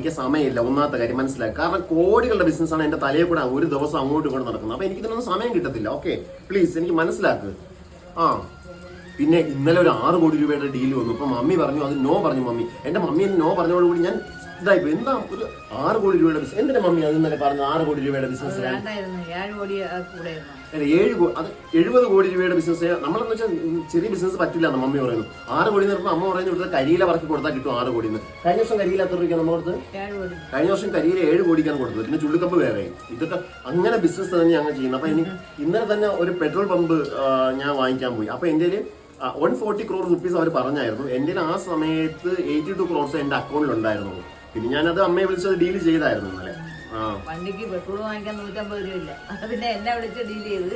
എനിക്ക് സമയമില്ല, ഒന്നാമത്തെ കാര്യം മനസ്സിലാക്കുക. കാരണം കോടികളുടെ ബിസിനസ്സാണ് എന്റെ തലയിൽ കൂടെ ഒരു ദിവസം അങ്ങോട്ടും ഇങ്ങോട്ട് നടക്കുന്നത്. അപ്പൊ എനിക്ക് ഇതിനൊന്നും സമയം കിട്ടത്തില്ല. ഓക്കെ, പ്ലീസ് എനിക്ക് മനസ്സിലാക്കുക. പിന്നെ ഇന്നലെ ഒരു 6 കോടി രൂപയുടെ ഡീൽ വന്നു. ഇപ്പൊ മമ്മി പറഞ്ഞു, അത് നോ പറഞ്ഞു. മമ്മി എന്റെ മമ്മി നോ പറഞ്ഞതോടുകൂടി ഞാൻ ഇതായിപ്പോ എന്താ ഒരു 6 കോടി രൂപയുടെ ബിസിനസ്. എന്റെ മമ്മി അത് ഇന്നലെ പറഞ്ഞു 6 കോടി രൂപയുടെ ബിസിനസ് 70 കോടി രൂപയുടെ ബിസിനസ്. നമ്മളെന്ന് വെച്ചാൽ ചെറിയ ബിസിനസ് പറ്റില്ല എന്ന് മമ്മി പറയുന്നു. 6 കോടി എന്ന് പറഞ്ഞാൽ അമ്മ പറയുന്നത് ഇവിടുത്തെ കരിയില വറക്കി കൊടുത്താൽ കിട്ടും 6 കോടി. കഴിഞ്ഞ വർഷം കരിയില എത്ര രൂപയ്ക്കാണ് നമ്മൾ കൊടുത്തത്? കഴിഞ്ഞ വർഷം കരിയില 7 കോടിക്കാണ് കൊടുത്തത്. പിന്നെ ചുള്ളിക്കമ്പ് വേറെ. ഇതൊക്കെ അങ്ങനെ ബിസിനസ് തന്നെ ഞങ്ങൾ ചെയ്യുന്നത്. അപ്പൊ എനിക്ക് ഇന്നലെ തന്നെ ഒരു പെട്രോൾ പമ്പ് ഞാൻ വാങ്ങിക്കാൻ പോയി. അപ്പൊ എന്റെ 140 crore rupees അവർ പറഞ്ഞായിരുന്നു. എന്റെ ആ സമയത്ത് 82 crores എന്റെ അക്കൗണ്ടിൽ ഉണ്ടായിരുന്നു. പിന്നെ ഞാനത് അമ്മയെ വിളിച്ചത് ഡീൽ ചെയ്തായിരുന്നു ഇന്നലെ. വണ്ടിക്ക് പെട്രോൾ വാങ്ങിക്കാൻ 150 രൂപയില്ല. പിന്നെ എന്നെ വിളിച്ച് ഡീൽ ചെയ്ത്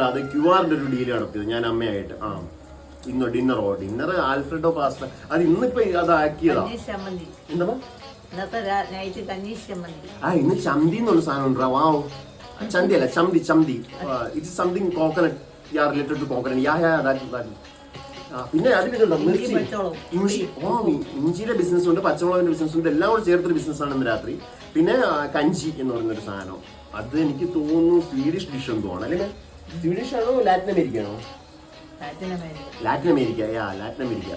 അത് ക്യൂആറിന്റെ ഒരു ഡീൽ നടത്തിയത് ഞാൻ അമ്മയായിട്ട്. ഇന്നോ ഡിന്നർ ആൽഫ്രെഡോ പാസ്ത. അത് ഇന്നിപ്പോ അതാക്കിയതാ. എന്താ ഇന്ന് ചന്തി എന്നുള്ള സാധനം ഉണ്ടോ? വാവ്, ചന്തി അല്ല, ചന്തി. It's something coconut related to coconut. പിന്നെ അതിലുണ്ടോ ഇഞ്ചിയുടെ ബിസിനസ് ഉണ്ട്, പച്ചമുളകിന്റെ ബിസിനസ് ഉണ്ട്, എല്ലാം കൂടെ ചേർത്തൊരു ബിസിനസ്സാണ് ഇന്ന് രാത്രി. പിന്നെ കഞ്ചി എന്ന് പറയുന്നൊരു സാധനം. അത് എനിക്ക് തോന്നുന്നു സ്വീഡിഷ് ഡിഷ് എന്ന് തോന്നുന്നു. അല്ലെങ്കിൽ സ്വീഡിഷ് ആണോ ലാറ്റിൻ അമേരിക്ക ആണോ? Latin America.